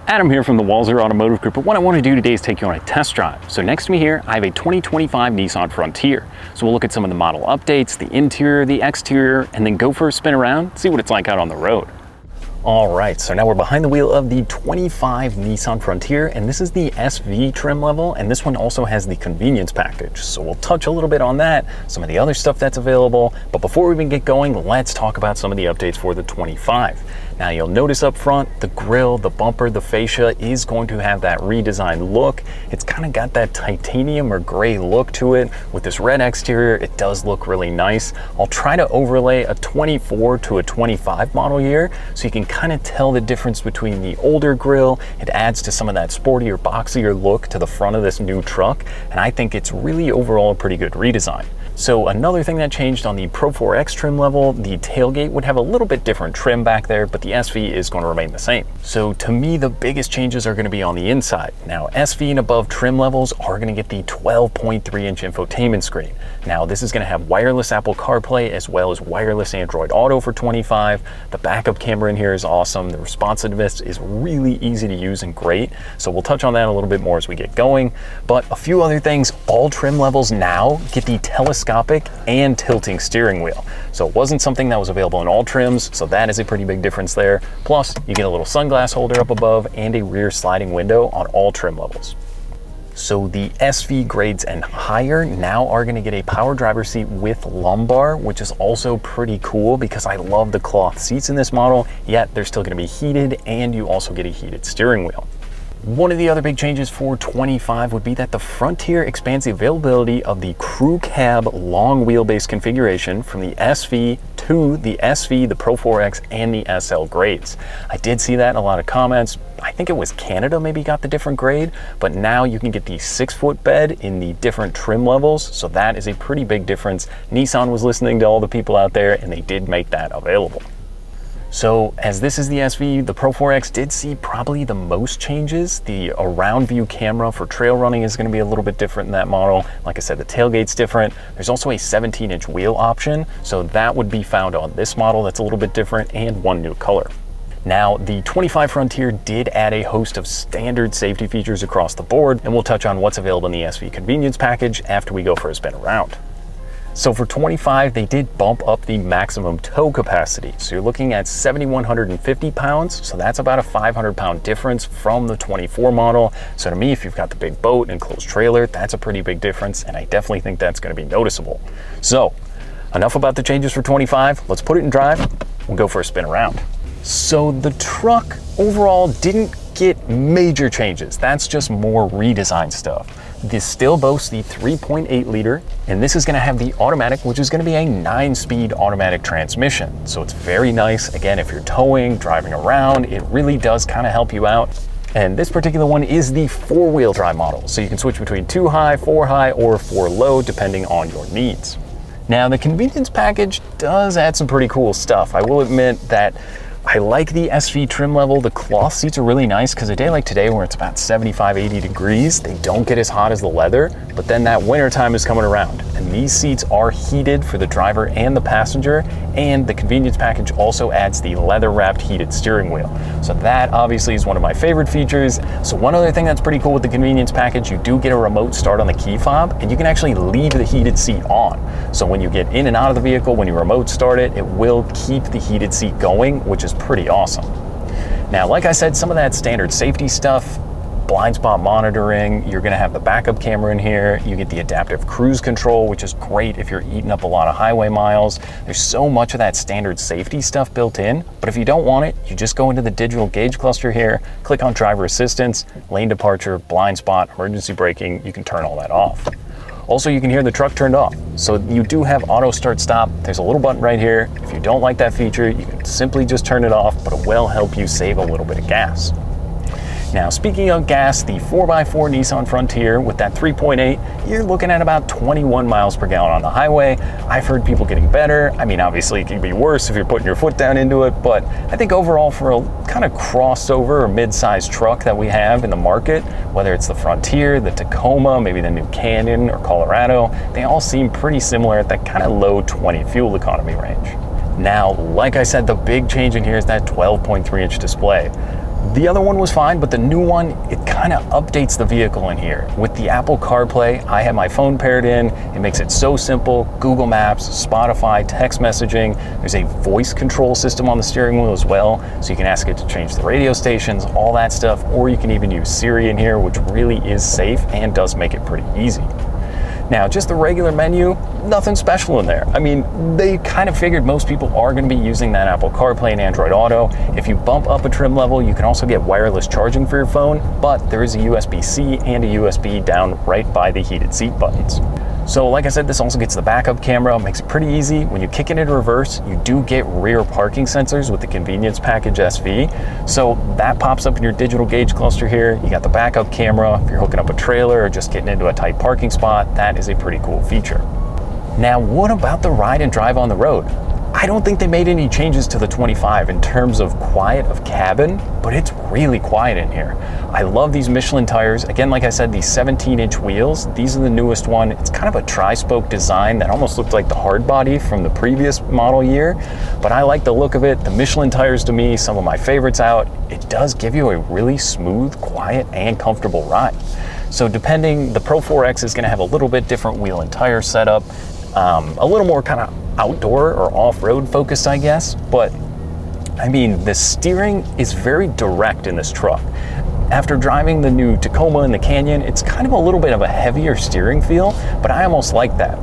Adam here from the Walser Automotive Group, but what I want to do today is take you on a test drive. So next to me here, I have a 2025 Nissan Frontier. So we'll look at some of the model updates, the interior, the exterior, and then go for a spin around, see what it's like out on the road. All right, so now we're behind the wheel of the 25 Nissan Frontier, and this is the SV trim level, and this one also has the convenience package. So we'll touch a little bit on that, some of the other stuff that's available, but before we even get going, let's talk about some of the updates for the 25. Now you'll notice up front, the grille, the bumper, the fascia is going to have that redesigned look. It's kind of got that titanium or gray look to it. With this red exterior, it does look really nice. I'll try to overlay a 24 to a 25 model year so you can kind of tell the difference between the older grille. It adds to some of that sportier, boxier look to the front of this new truck, and I think it's really overall a pretty good redesign. So another thing that changed on the Pro 4X trim level, the tailgate would have a little bit different trim back there, but the SV is going to remain the same. So to me, the biggest changes are going to be on the inside. Now, SV and above trim levels are going to get the 12.3-inch infotainment screen. Now, this is going to have wireless Apple CarPlay as well as wireless Android Auto for 25. The backup camera in here is awesome. The responsiveness is really easy to use and great. So we'll touch on that a little bit more as we get going. But a few other things, all trim levels now get the telescopic and tilting steering wheel. So it wasn't something that was available in all trims, so that is a pretty big difference there. Plus, you get a little sunglass holder up above and a rear sliding window on all trim levels. So the SV grades and higher now are going to get a power driver seat with lumbar, which is also pretty cool because I love the cloth seats in this model, yet they're still going to be heated, and you also get a heated steering wheel. One of the other big changes for 25 would be that the Frontier expands the availability of the crew cab long wheelbase configuration from the SV to the SV, the Pro 4X, and the SL grades. I did see that in a lot of comments. I think it was Canada maybe got the different grade, but now you can get the 6-foot bed in the different trim levels, so that is a pretty big difference. Nissan was listening to all the people out there, and they did make that available. So as this is the SV, the Pro 4X did see probably the most changes. The around view camera for trail running is going to be a little bit different in that model. Like I said, the tailgate's different. There's also a 17-inch wheel option, so that would be found on this model. That's a little bit different, and one new color. Now, the 25 Frontier did add a host of standard safety features across the board, and we'll touch on what's available in the SV convenience package after we go for a spin around. So for 25, they did bump up the maximum tow capacity. So you're looking at 7,150 pounds. So that's about a 500-pound difference from the 24 model. So to me, if you've got the big boat and closed trailer, that's a pretty big difference. And I definitely think that's going to be noticeable. So enough about the changes for 25. Let's put it in drive. We'll go for a spin around. So the truck overall didn't get major changes. That's just more redesign stuff. This still boasts the 3.8 liter, and this is going to have the automatic, which is going to be a 9-speed automatic transmission. So it's very nice. Again, if you're towing, driving around, it really does kind of help you out. And this particular one is the 4-wheel drive model. So you can switch between 2 high, 4 high, or 4 low, depending on your needs. Now, the convenience package does add some pretty cool stuff. I will admit that I like the SV trim level. The cloth seats are really nice because a day like today where it's about 75, 80 degrees, they don't get as hot as the leather, but then that winter time is coming around. And these seats are heated for the driver and the passenger, and the convenience package also adds the leather-wrapped heated steering wheel. So that obviously is one of my favorite features. So one other thing that's pretty cool with the convenience package, you do get a remote start on the key fob, and you can actually leave the heated seat on. So when you get in and out of the vehicle, when you remote start it, it will keep the heated seat going, which is pretty awesome. Now, like I said, some of that standard safety stuff, blind spot monitoring, you're going to have the backup camera in here, you get the adaptive cruise control, which is great if you're eating up a lot of highway miles. There's so much of that standard safety stuff built in, but if you don't want it, you just go into the digital gauge cluster here, click on driver assistance, lane departure, blind spot, emergency braking, you can turn all that off. Also, you can hear the truck turned off. So you do have auto start stop. There's a little button right here. If you don't like that feature, you can simply just turn it off, but it will help you save a little bit of gas. Now, speaking of gas, the 4x4 Nissan Frontier with that 3.8, you're looking at about 21 miles per gallon on the highway. I've heard people getting better. I mean, obviously it can be worse if you're putting your foot down into it, but I think overall for a kind of crossover or mid-sized truck that we have in the market, whether it's the Frontier, the Tacoma, maybe the new Canyon or Colorado, they all seem pretty similar at that kind of low 20 fuel economy range. Now, like I said, the big change in here is that 12.3-inch display. The other one was fine, but the new one, it kind of updates the vehicle in here. With the Apple CarPlay, I have my phone paired in. It makes it so simple. Google Maps, Spotify, text messaging. There's a voice control system on the steering wheel as well, so you can ask it to change the radio stations, all that stuff, or you can even use Siri in here, which really is safe and does make it pretty easy. Now, just the regular menu, nothing special in there. I mean, they kind of figured most people are going to be using that Apple CarPlay and Android Auto. If you bump up a trim level, you can also get wireless charging for your phone, but there is a USB-C and a USB down right by the heated seat buttons. So like I said, this also gets the backup camera, makes it pretty easy. When you kick it into reverse, you do get rear parking sensors with the convenience package SV. So that pops up in your digital gauge cluster here. You got the backup camera. If you're hooking up a trailer or just getting into a tight parking spot, that is a pretty cool feature. Now, what about the ride and drive on the road? I don't think they made any changes to the 25 in terms of quiet of cabin, but it's really quiet in here. I love these Michelin tires. Again, like I said, these 17-inch wheels, these are the newest one. It's kind of a tri-spoke design that almost looked like the hard body from the previous model year, but I like the look of it. The Michelin tires, to me, some of my favorites out. It does give you a really smooth, quiet, and comfortable ride. So depending, the Pro 4X is gonna have a little bit different wheel and tire setup, a little more kind of outdoor or off-road focused, I guess, but I mean, the steering is very direct in this truck. After driving the new Tacoma and the Canyon, it's kind of a little bit of a heavier steering feel, but I almost like that.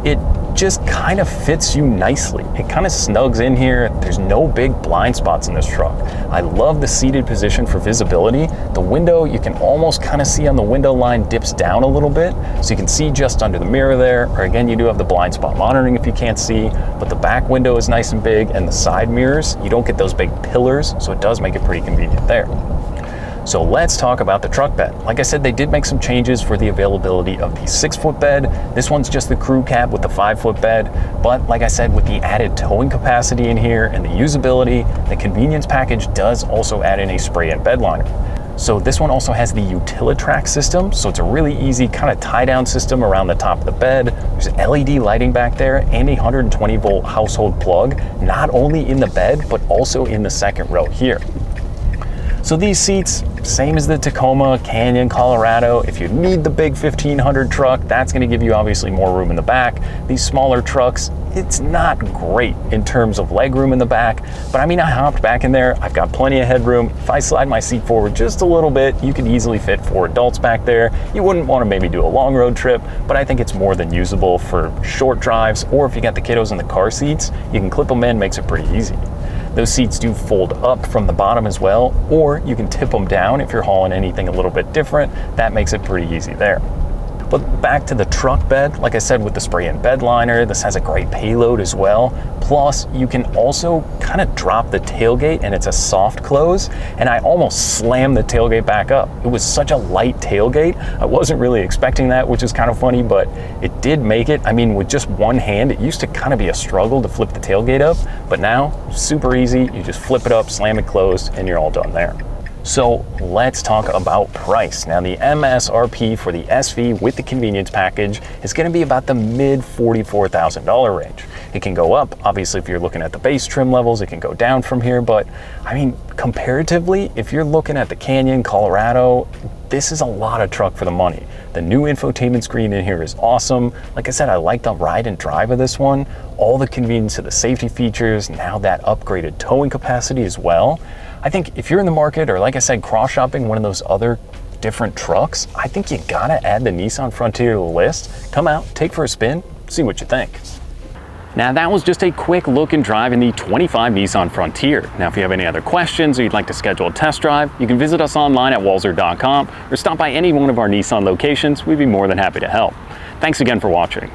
It just kind of fits you nicely. It kind of snugs in here. There's no big blind spots in this truck. I love the seated position for visibility. The window, you can almost kind of see on the window line dips down a little bit, so you can see just under the mirror there, or again, you do have the blind spot monitoring if you can't see, but the back window is nice and big, and the side mirrors, you don't get those big pillars, so it does make it pretty convenient there. So let's talk about the truck bed. Like I said, they did make some changes for the availability of the 6-foot bed. This one's just the crew cab with the 5-foot bed. But like I said, with the added towing capacity in here and the usability, the convenience package does also add in a spray-in bed liner. So this one also has the Utilitrack system, so it's a really easy kind of tie-down system around the top of the bed. There's LED lighting back there and a 120-volt household plug, not only in the bed, but also in the second row here. So these seats, same as the Tacoma, Canyon, Colorado. If you need the big 1500 truck, that's going to give you obviously more room in the back. These smaller trucks, it's not great in terms of leg room in the back, but I mean, I hopped back in there. I've got plenty of headroom. If I slide my seat forward just a little bit, you could easily fit 4 adults back there. You wouldn't want to maybe do a long road trip, but I think it's more than usable for short drives, or if you got the kiddos in the car seats, you can clip them in, makes it pretty easy. Those seats do fold up from the bottom as well, or you can tip them down if you're hauling anything a little bit different. That makes it pretty easy there. But back to the truck bed, like I said, with the spray-in bed liner, this has a great payload as well. Plus, you can also kind of drop the tailgate, and it's a soft close, and I almost slammed the tailgate back up. It was such a light tailgate. I wasn't really expecting that, which is kind of funny, but it did make it. I mean, with just one hand, it used to kind of be a struggle to flip the tailgate up, but now, super easy. You just flip it up, slam it closed, and you're all done there. So let's talk about price. Now, the MSRP for the SV with the convenience package is going to be about the mid $44,000 range. It can go up, obviously, if you're looking at the base trim levels, it can go down from here, but I mean, comparatively, if you're looking at the Canyon, Colorado, this is a lot of truck for the money. The new infotainment screen in here is awesome. Like I said, I like the ride and drive of this one. All the convenience of the safety features, now that upgraded towing capacity as well. I think if you're in the market, or like I said, cross-shopping one of those other different trucks, I think you gotta add the Nissan Frontier to the list. Come out, take for a spin, see what you think. Now that was just a quick look and drive in the 25 Nissan Frontier. Now if you have any other questions or you'd like to schedule a test drive, you can visit us online at walser.com or stop by any one of our Nissan locations. We'd be more than happy to help. Thanks again for watching.